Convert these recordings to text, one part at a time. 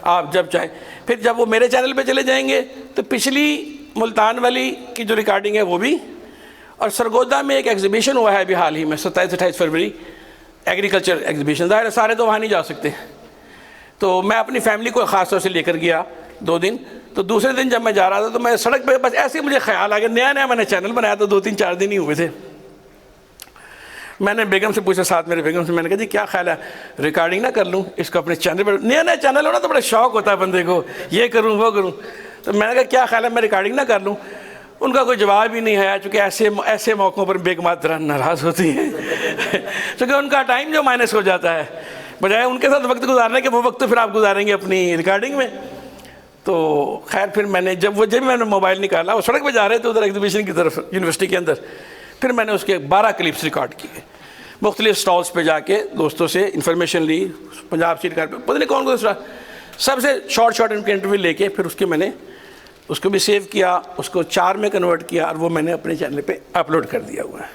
आप जब चाहें। फिर जब वो मेरे चैनल पे चले जाएंगे तो पिछली मुल्तान वाली की जो रिकॉर्डिंग है वो भी, और सरगोदा में एक एग्जीबिशन हुआ है अभी हाल ही में 27-28 फरवरी, एग्रीकल्चर एग्जीबिशन। ज़ाहिर है सारे तो वहाँ नहीं जा सकते, तो मैं अपनी फैमिली को ख़ास तौर से लेकर गया 2 दिन। तो दूसरे दिन जब मैं जा रहा था तो मैं सड़क पे बस ऐसे ही मुझे ख्याल आ गया, नया नया मैंने चैनल बनाया था, 2-3-4 दिन ही हुए थे। मैंने बेगम से पूछा, साथ मेरे बेगम से, मैंने कहा जी क्या ख्याल है रिकॉर्डिंग ना कर लूँ इसको अपने चैनल पर। नया नया चैनल हो ना तो बड़ा शौक़ होता है बंदे को, ये करूँ वो करूँ। तो मैंने कहा क्या ख्याल है मैं रिकॉर्डिंग ना कर लूँ। उनका कोई जवाब ही नहीं आया, चूँकि ऐसे मौक़ों पर बेगमात नाराज़ होती हैं क्योंकि उनका टाइम जो माइनस हो जाता है, बजाय उनके साथ वक्त गुजारने के वो वक्त तो फिर आप गुजारेंगे अपनी रिकॉर्डिंग में। तो खैर फिर मैंने जब मैंने मोबाइल निकाला, वो सड़क पे जा रहे थे उधर एग्जीबिशन की तरफ यूनिवर्सिटी के अंदर, फिर मैंने उसके 12 क्लिप्स रिकॉर्ड किए, मुख्तलिफ स्टॉल्स पे जाके दोस्तों से इंफॉर्मेशन ली, पंजाब सीट कार पे पता नहीं कौन दूसरा, सबसे शॉर्ट उनके इंटरव्यू लेके फिर उसके मैंने उसको भी सेव किया, उसको 4 में कन्वर्ट किया और वो मैंने अपने चैनल पे अपलोड कर दिया हुआ है।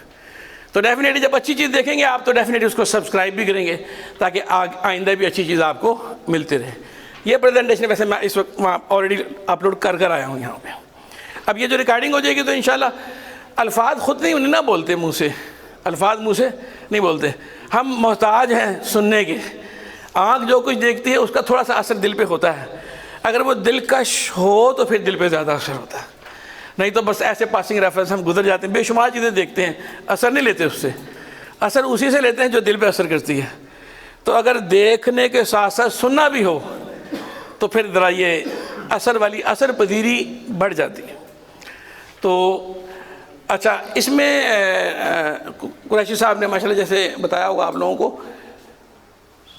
तो डेफिनेटली जब अच्छी चीज़ देखेंगे आप तो डेफिनेटली उसको सब्सक्राइब भी करेंगे ताकि आइंदा भी अच्छी चीज़ आपको मिलती रहे। ये प्रेजेंटेशन वैसे मैं इस वक्त वहाँ ऑलरेडी अपलोड कर आया हूँ यहाँ पे। अब ये जो रिकॉर्डिंग हो जाएगी तो इंशाल्लाह अल्फाज ख़ुद नहीं ना बोलते मुँह से, अल्फाज मुँह से नहीं बोलते, हम मोहताज हैं सुनने के। आँख जो कुछ देखती है उसका थोड़ा सा असर दिल पे होता है, अगर वो दिलकश हो तो फिर दिल पे ज़्यादा असर होता है, नहीं तो बस ऐसे पासिंग रेफरेंस हम गुजर जाते हैं, बेशुमार चीज़ें देखते हैं, असर नहीं लेते उससे, असर उसी से लेते हैं जो दिल पे असर करती है। तो अगर देखने के साथ साथ सुनना भी हो तो फिर ज़रा ये असर वाली असर पजीरी बढ़ जाती है। तो अच्छा, इसमें कुरैशी साहब ने माशाल्लाह जैसे बताया होगा आप लोगों को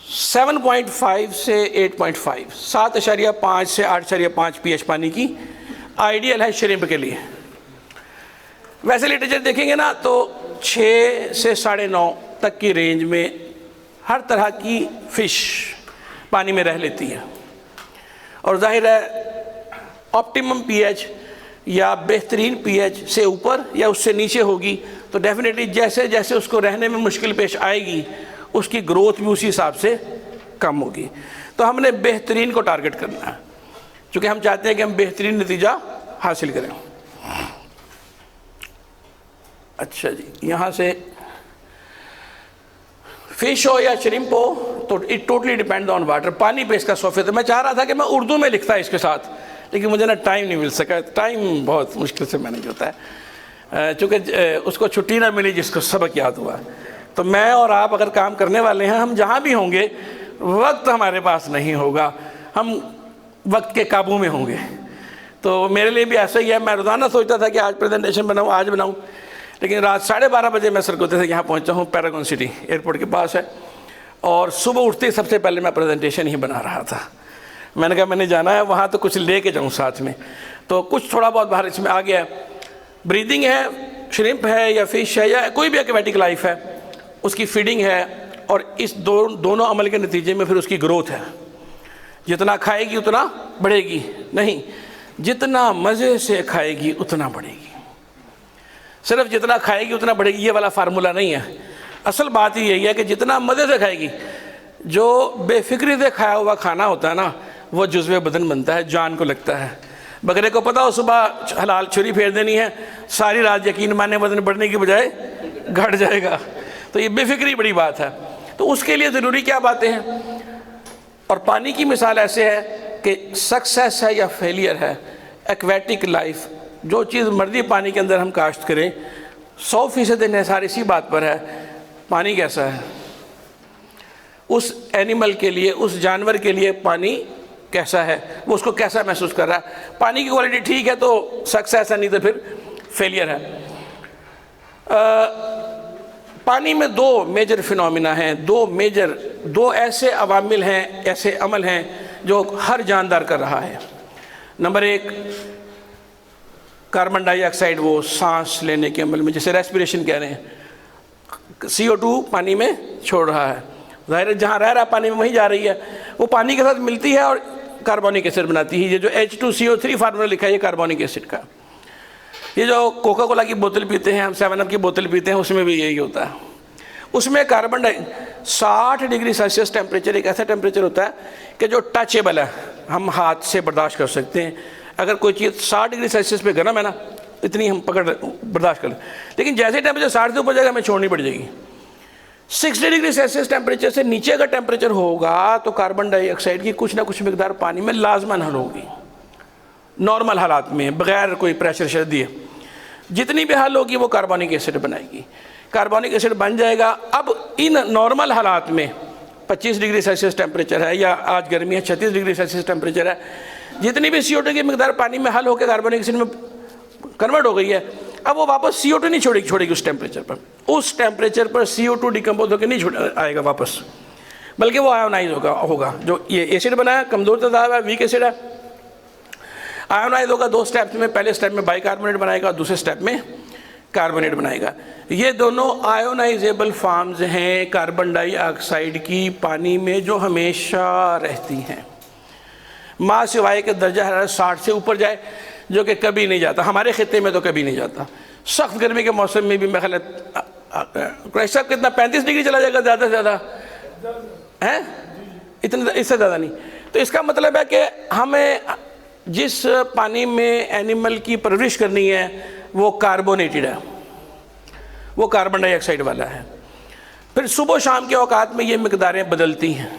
7.5 से 8.5, 7.5 से 8.5 pH पानी की आइडियल है श्रिम्प के लिए। वैसे लिटरेचर देखेंगे ना तो 6 से 9.5 तक की रेंज में हर तरह की फ़िश पानी में रह लेती है, और जाहिर है ऑप्टिमम pH या बेहतरीन pH से ऊपर या उससे नीचे होगी तो डेफिनेटली जैसे जैसे उसको रहने में मुश्किल पेश आएगी उसकी ग्रोथ भी उसी हिसाब से कम होगी। तो हमने बेहतरीन को टारगेट करना है, क्योंकि हम चाहते हैं कि हम बेहतरीन नतीजा हासिल करें। अच्छा जी, यहाँ से फ़िश हो या श्रिम्प हो तो it totally depend on water, पानी पे इसका सोफे। तो मैं चाह रहा था कि मैं उर्दू में लिखता इसके साथ, लेकिन मुझे ना टाइम नहीं मिल सका, टाइम बहुत मुश्किल से मैनेज होता है, चूँकि उसको छुट्टी ना मिली जिसको सबक याद हुआ। तो मैं और आप अगर काम करने वाले हैं, हम जहाँ भी होंगे वक्त हमारे पास नहीं होगा, हम वक्त के काबू में होंगे। तो मेरे लिए भी ऐसा ही है, मैं रोज़ाना सोचता था कि आज प्रेजेंटेशन बनाऊँ, आज बनाऊँ, लेकिन रात 12:30 बजे मैं सरगोदे से यहाँ पहुँचा हूँ, पैरागॉन सिटी एयरपोर्ट के पास है, और सुबह उठते ही सबसे पहले मैं प्रेजेंटेशन ही बना रहा था। मैंने कहा मैंने जाना है वहाँ तो कुछ ले के जाऊँ साथ में, तो कुछ थोड़ा बहुत बाहर इसमें आ गया। ब्रीदिंग है, श्रिम्प है या फ़िश है या कोई भी एक्वेटिक लाइफ है, उसकी फीडिंग है, और इस दोनों अमल के नतीजे में फिर उसकी ग्रोथ है। जितना खाएगी उतना बढ़ेगी नहीं, जितना मज़े से खाएगी उतना बढ़ेगी। सिर्फ जितना खाएगी उतना बढ़ेगी ये वाला फार्मूला नहीं है, असल बात ही यही है कि जितना मज़े से खाएगी, जो बेफिक्री से खाया हुआ खाना होता है ना वो जुज़्वे बदन बनता है, जान को लगता है। बकरे को पता हो सुबह हलाल छुरी फेर देनी है, सारी रात यकीन माने वजन बढ़ने की बजाय घट जाएगा। तो ये बेफिक्री बड़ी बात है। तो उसके लिए ज़रूरी क्या बातें हैं, और पानी की मिसाल ऐसे है कि सक्सेस है या फेलियर है, एक्वेटिक लाइफ, जो चीज़ मर्जी पानी के अंदर हम काश्त करें 100% इन्हिसार इसी बात पर है, पानी कैसा है, उस एनिमल के लिए, उस जानवर के लिए पानी कैसा है, वो उसको कैसा महसूस कर रहा है। पानी की क्वालिटी ठीक है तो सक्सेस है, नहीं तो फिर फेलियर है। पानी में 2 मेजर फिनोमिना हैं, 2 ऐसे अवामिल हैं, ऐसे अमल हैं जो हर जानदार कर रहा है। नंबर 1 कार्बन डाइऑक्साइड, वो सांस लेने के अमल में, जैसे रेस्पिरेशन कह रहे हैं, CO2 पानी में छोड़ रहा है, ज़ाहिर जहाँ रह रहा पानी में वहीं जा रही है, वो पानी के साथ मिलती है और कार्बोनिक एसिड बनाती है। ये जो H2CO3 फार्मूला लिखा है ये कार्बोनिक एसिड का। ये जो कोका कोला की बोतल पीते हैं हम, 7 अप की बोतल पीते हैं, उसमें भी यही होता है। उसमें carbon di 60 degree Celsius temperature एक ऐसा टेम्परेचर होता है कि जो टचेबल है, हम हाथ से बर्दाश्त कर सकते हैं। अगर कोई चीज़ 60 डिग्री सेल्सियस पे गर्म है ना, इतनी हम बर्दाश्त कर लें, लेकिन जैसे टेम्परेचर 60 से ऊपर जाएगा हमें छोड़नी पड़ जाएगी। 60 डिग्री सेल्सियस टेम्परेचर से नीचे अगर टेम्परेचर होगा तो कार्बन डाइऑक्साइड की कुछ ना कुछ मिकदार पानी में लाजमन हल होगी, नॉर्मल हालात में, बगैर कोई प्रेशर शर दिए। जितनी भी हल होगी वो कार्बोनिक एसिड बनाएगी, कार्बोनिक एसिड बन जाएगा। अब इन नॉर्मल हालात में 25 डिग्री सेल्सियस टेम्परेचर है, या आज गर्मी है 36 डिग्री सेल्सियस टेम्परेचर है, जितनी भी CO2 की मिकदार पानी में हल होकर कार्बोनिक एसिड में कन्वर्ट हो गई है, अब वो वापस CO2 नहीं छोड़ेगी उस टेम्परेचर पर। उस टेम्परेचर पर CO2 डिकम्पोज होकर नहीं आएगा वापस, बल्कि वो आयोनाइज होगा। जो ये एसिड बनाया कमज़ोर तदाद है, वीक एसिड है, आयोनाइज होगा 2 स्टेप्स में। पहले स्टेप में बाइकार्बोनेट बनाएगा, दूसरे स्टेप में कार्बोनेट बनाएगा। ये दोनों आयोनाइजेबल फॉर्म्स हैं कार्बन डाइऑक्साइड की पानी में, जो हमेशा रहती हैं, माँ सिवाय के दर्जा हरारत 60 से ऊपर जाए, जो कि कभी नहीं जाता। हमारे खित्ते में तो कभी नहीं जाता। सख्त गर्मी के मौसम में भी मैं ख्याल साहब कितना 35 डिग्री चला जाएगा ज़्यादा से ज़्यादा, है इतना, इससे ज़्यादा नहीं। तो इसका मतलब है कि हमें जिस पानी में एनिमल की परवरिश करनी है वो कार्बोनेटेड है, वो कार्बन डाइऑक्साइड वाला है। फिर सुबह शाम के औकात में ये मिकदारें बदलती हैं।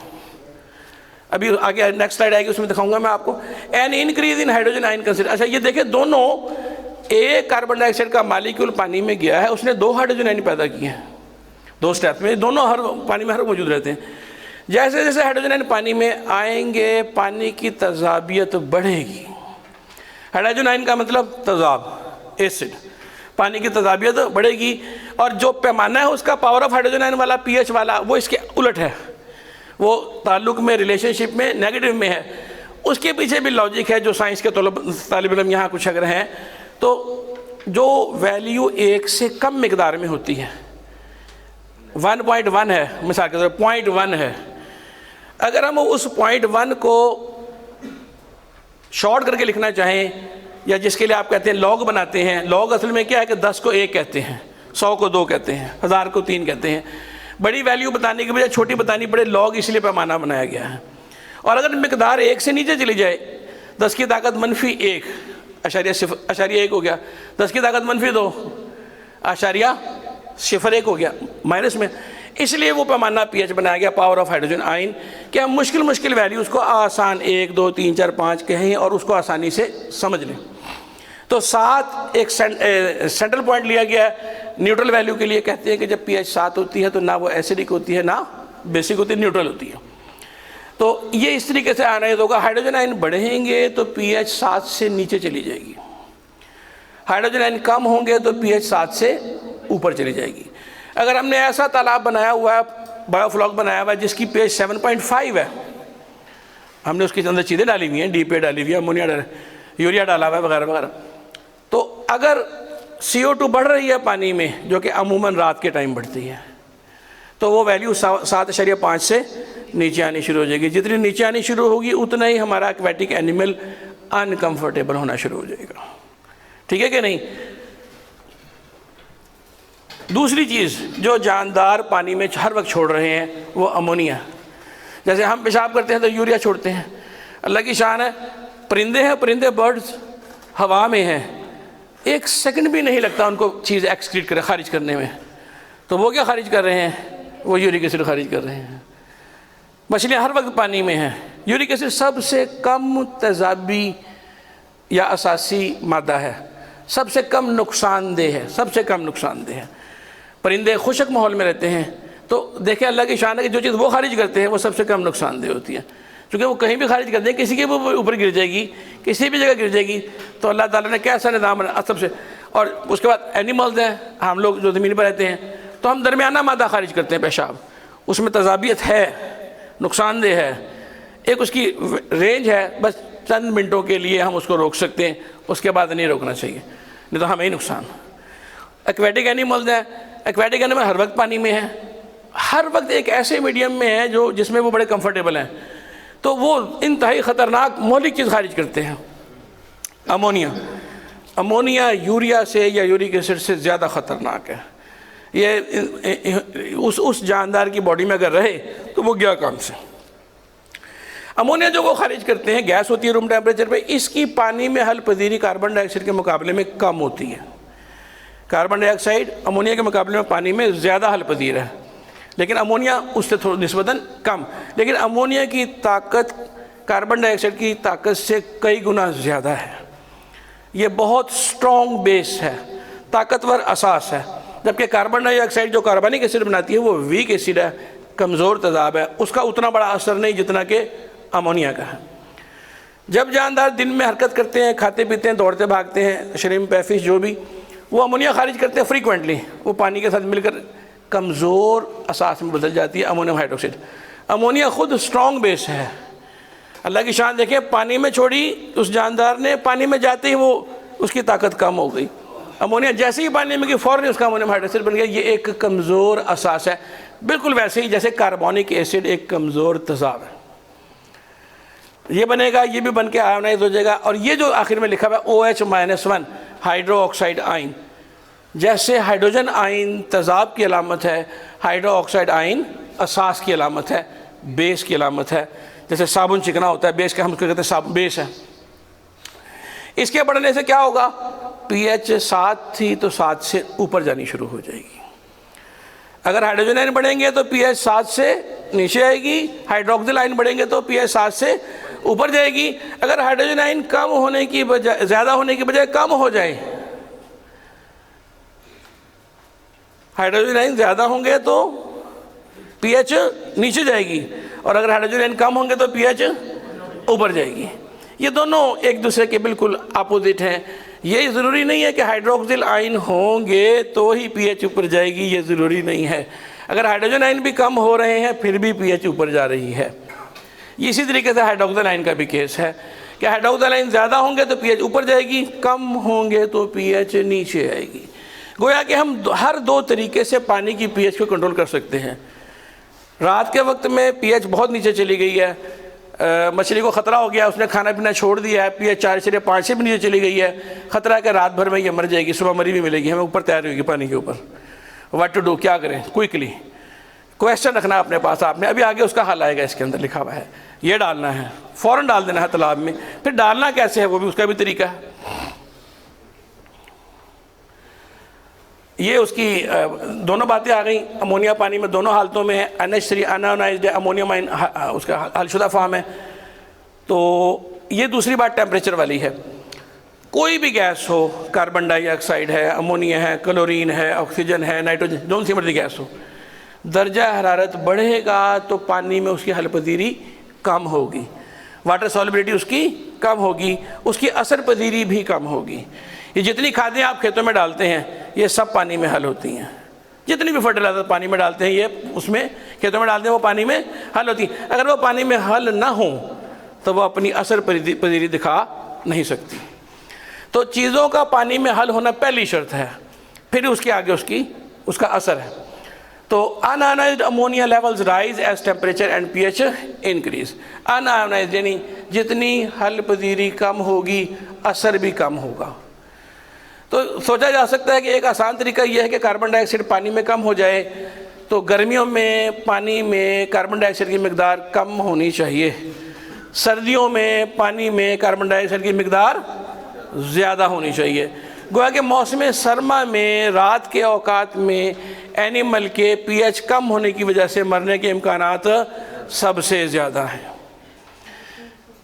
अभी आगे नेक्स्ट स्लाइड आएगी, उसमें दिखाऊंगा मैं आपको। An increase in hydrogen ion consider. अच्छा ये देखिए, दोनों, एक कार्बन डाइऑक्साइड का मालिक्यूल पानी में गया है, उसने 2 हाइड्रोजन आयन पैदा किए हैं 2 स्टेप में। दोनों हर पानी में हर मौजूद रहते हैं। जैसे जैसे हाइड्रोजन आयन पानी में आएंगे पानी की तजाबियत बढ़ेगी। हाइड्रोजन आयन का मतलब तजाब, एसिड, पानी की तजाबियत बढ़ेगी। और जो पैमाना है उसका पावर ऑफ हाइड्रोजन आयन वाला, pH वाला, वो इसके उलट है, वो ताल्लुक में, रिलेशनशिप में नेगेटिव में है। उसके पीछे भी लॉजिक है, जो साइंस के तालिब इल्म यहाँ कुछ अगर हैं तो जो वैल्यू 1 से कम मिकदार में होती है, 1.1 है मिसाल के तौर पर, 0.1 है, अगर हम उस 0.1 को शॉर्ट करके लिखना चाहें, या जिसके लिए आप कहते हैं लॉग बनाते हैं, लॉग असल में क्या है कि 10 को 1 कहते हैं, 100 को 2 कहते हैं, 1000 को 3 कहते हैं। बड़ी वैल्यू बताने की बजाय छोटी बतानी पड़े, लॉग इसलिए पैमाना बनाया गया है। और अगर मिकदार 1 से नीचे चली जाए, 10 की ताकत -1 _1 हो गया, 10 की ताकत -2 _0.1 हो गया, माइनस में। इसलिए वो पैमाना pH बनाया गया, पावर ऑफ हाइड्रोजन आयन, कि हम मुश्किल वैल्यूज को आसान 1 2 3 4 5 कहें और उसको आसानी से समझ लें। तो 7 एक सेंट्रल पॉइंट लिया गया है न्यूट्रल वैल्यू के लिए। कहते हैं कि जब pH 7 होती है तो ना वो एसिडिक होती है, ना बेसिक होती है, न्यूट्रल होती है। तो ये इस तरीके से आयोनाइज होगा। हाइड्रोजन आयन बढ़ेंगे तो pH 7 से नीचे चली जाएगी, हाइड्रोजन आयन कम होंगे तो pH 7 से ऊपर चली जाएगी। अगर हमने ऐसा तालाब बनाया हुआ है, बायोफ्लॉक बनाया हुआ है, जिसकी pH 7.5 है, हमने उसके अंदर चीज़ें डाली हुई हैं, DPA डाली हुई है, अमोनिया डाला, यूरिया डाला हुआ है, वगैरह वगैरह, तो अगर CO2 बढ़ रही है पानी में, जो कि अमूमन रात के टाइम बढ़ती है, तो वो वैल्यू 7.5 से नीचे आनी शुरू हो जाएगी। जितनी नीचे आनी शुरू होगी उतना ही हमारा एक्वेटिक एनिमल अनकंफर्टेबल होना शुरू हो जाएगा। ठीक है कि नहीं? दूसरी चीज़ जो जानदार पानी में हर वक्त छोड़ रहे हैं वो अमोनिया। जैसे हम पेशाब करते हैं तो यूरिया छोड़ते हैं, अल्लाह की शान है। परिंदे हैं, परिंदे बर्ड्स हवा में हैं, 1 सेकंड भी नहीं लगता उनको चीज़ एक्सक्रीट कर खारिज करने में, तो वो क्या खारिज कर रहे हैं? वो यूरिक एसिड खारिज कर रहे हैं। मछलियाँ हर वक्त पानी में हैं। यूरिक एसिड सबसे कम तेज़ाबी या असासी मादा है, सबसे कम नुकसानदेह है, सबसे कम नुकसानदेह है। परिंदे खुशक माहौल में रहते हैं, तो देखें अल्लाह की शान है कि जो चीज़ वो खारिज करते हैं वो सबसे कम नुकसानदेह होती है। क्योंकि वो कहीं भी खारिज कर दें, किसी के ऊपर गिर जाएगी, किसी भी जगह गिर जाएगी, तो अल्लाह ताला ने कैसा निज़ाम बनाया सबसे। और उसके बाद एनिमल्स हैं, हम लोग जो ज़मीन पर रहते हैं, तो हम दरमियाना मादा खारिज करते हैं पेशाब, उसमें तजाबियत है, नुकसानदेह है, एक उसकी रेंज है, बस चंद मिनटों के लिए हम उसको रोक सकते हैं, उसके बाद नहीं रोकना चाहिए, नहीं तो हमें ही नुकसान। एक्वेटिक एनिमल्स हैं, एक्वेटिक एनिमल हर वक्त पानी में है, हर वक्त एक ऐसे मीडियम में है जो जिसमें वो बड़े कंफर्टेबल हैं, तो वो इंतहाई ख़तरनाक मौलिक चीज़ खारिज करते हैं, अमोनिया। अमोनिया यूरिया से या यूरिक एसिड से ज़्यादा ख़तरनाक है। ये उस जानदार की बॉडी में अगर रहे तो वो गया काम से। अमोनिया जो वो खारिज करते हैं, गैस होती है रूम टेम्परेचर पे, इसकी पानी में हल पजीरी कार्बन डाइऑक्साइड के मुकाबले में कम होती है। कार्बन डाइऑक्साइड अमोनिया के मुकाबले में पानी में ज़्यादा हल पजीर है, लेकिन अमोनिया उससे थोड़ा निस्बतन कम। लेकिन अमोनिया की ताकत कार्बन डाइऑक्साइड की ताकत से कई गुना ज़्यादा है। ये बहुत स्ट्रॉन्ग बेस है, ताकतवर असास है, जबकि कार्बन डाइऑक्साइड जो कार्बनिक एसिड बनाती है वो वीक एसिड है, कमज़ोर तेज़ाब है, उसका उतना बड़ा असर नहीं जितना कि अमोनिया का है। जब जानदार दिन में हरकत करते हैं, खाते पीते हैं, दौड़ते भागते हैं, श्रिम्प फिश जो भी, वो अमोनिया खारिज करते हैं फ्रीक्वेंटली, वो पानी के साथ मिलकर कमज़ोर असास में बदल जाती है अमोनियम हाइड्रोक्साइड। अमोनिया खुद स्ट्रॉन्ग बेस है, अल्लाह की शान देखें, पानी में छोड़ी उस जानदार ने, पानी में जाते ही वो उसकी ताकत कम हो गई। अमोनिया जैसे ही पानी में गई फ़ौरन उसका अमोनियम हाइड्रोक्साइड बन गया। ये एक कमज़ोर असास है, बिल्कुल वैसे ही जैसे कार्बनिक एसिड एक कमज़ोर तेज़ाब है। ये बनेगा, ये भी बन के आयोनाइज हो जाएगा। और ये जो आखिर में लिखा हुआ है OH-1 हाइड्रो ऑक्साइड आयन, जैसे हाइड्रोजन आयन तेज़ाब की अलामत है, हाइड्रो ऑक्साइड आयन असास की अलामत है, बेस की अलामत है। जैसे साबुन चिकना होता है, बेस का हम उसको कहते हैं साबुन बेस है। इसके बढ़ने से क्या होगा, pH 7 थी तो 7 से ऊपर जानी शुरू हो जाएगी। अगर हाइड्रोजन आयन बढ़ेंगे तो pH 7 से नीचे आएगी, हाइड्रोक्सिल आयन बढ़ेंगे तो pH 7 से ऊपर जाएगी। अगर हाइड्रोजन आयन कम होने की बजाय, ज़्यादा होने की बजाय कम हो जाए, हाइड्रोजन आयन ज़्यादा होंगे तो pH नीचे जाएगी, और अगर हाइड्रोजन आयन कम होंगे तो pH ऊपर जाएगी। ये दोनों एक दूसरे के बिल्कुल अपोजिट हैं। ये ज़रूरी नहीं है कि हाइड्रोक्सिल आयन होंगे तो ही pH ऊपर जाएगी, ये ज़रूरी नहीं है। अगर हाइड्रोजन आयन भी कम हो रहे हैं फिर भी pH ऊपर जा रही है। इसी तरीके से हाइड्रोक्सिल आयन का भी केस है कि हाइड्रोक्सिल आयन ज़्यादा होंगे तो pH ऊपर जाएगी, कम होंगे तो pH नीचे आएगी। गोया कि हम हर दो तरीके से पानी की pH को कंट्रोल कर सकते हैं। रात के वक्त में pH बहुत नीचे चली गई है, मछली को ख़तरा हो गया, उसने खाना पीना छोड़ दिया है, pH 4 से 5 से भी नीचे चली गई है, ख़तरा है कि रात भर में ये मर जाएगी, सुबह मरी भी मिलेगी, हमें ऊपर तैयार होगी पानी के ऊपर। व्हाट टू डू, क्या करें? क्विकली क्वेश्चन रखना अपने पास आपने, अभी आगे उसका हल आएगा, इसके अंदर लिखा हुआ है। ये डालना है, फ़ौरन डाल देना है तालाब में। फिर डालना कैसे है वो भी, उसका भी तरीका है। ये उसकी दोनों बातें आ गई। अमोनिया पानी में दोनों हालतों में है, NH3 अनआयोनाइज्ड है, अमोनियम आयन उसका हलशुदा फॉर्म है। तो ये दूसरी बात टेम्परेचर वाली है। कोई भी गैस हो, कार्बन डाइऑक्साइड है, अमोनिया है, क्लोरीन है, ऑक्सीजन है, नाइट्रोजन, जो सी मर्जी गैस हो, दर्जा हरारत बढ़ेगा तो पानी में उसकी हलपजीरी कम होगी, वाटर सॉल्युबिलिटी उसकी कम होगी, उसकी असर पजीरी भी कम होगी। ये जितनी खादें आप खेतों में डालते हैं ये सब पानी में हल होती हैं। जितनी भी फर्टिलाइजर पानी में डालते हैं ये उसमें खेतों में डालते हैं, वो पानी में हल होती हैं। अगर वो पानी में हल ना हो तो वो अपनी असर पजीरी दिखा नहीं सकती। तो चीज़ों का पानी में हल होना पहली शर्त है, फिर उसके आगे उसका असर है। तो unionised ammonia levels rise as temperature and pH increase. Unionised यानी जितनी हल पजीरी कम होगी असर भी कम होगा। तो सोचा जा सकता है कि एक आसान तरीका यह है कि कार्बन डाइऑक्साइड पानी में कम हो जाए, तो गर्मियों में पानी में कार्बन डाइऑक्साइड की मकदार कम होनी चाहिए, सर्दियों में पानी में कार्बन डाइऑक्साइड की मकदार ज़्यादा होनी चाहिए। गोया कि मौसम सरमा में रात के औकात में एनिमल के pH कम होने की वजह से मरने के इम्कानात सबसे ज़्यादा हैं।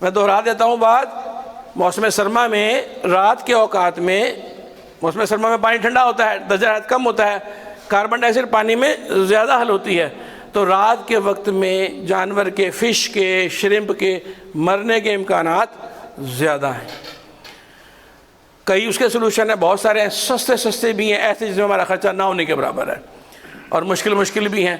मैं दोहरा देता हूँ बात, मौसम सरमा में रात के औकात में, मौसम सरमा में पानी ठंडा होता है, दर्जा हरारत कम होता है, कार्बन डाइऑक्साइड पानी में ज़्यादा हल होती है, तो रात के वक्त में जानवर के, फ़िश के, श्रिम्प के मरने के इम्कानात ज़्यादा हैं। कई उसके सोल्यूशन है, बहुत सारे हैं, सस्ते भी हैं, ऐसे जिसमें हमारा ख़र्चा ना होने के बराबर है, और मुश्किल भी हैं।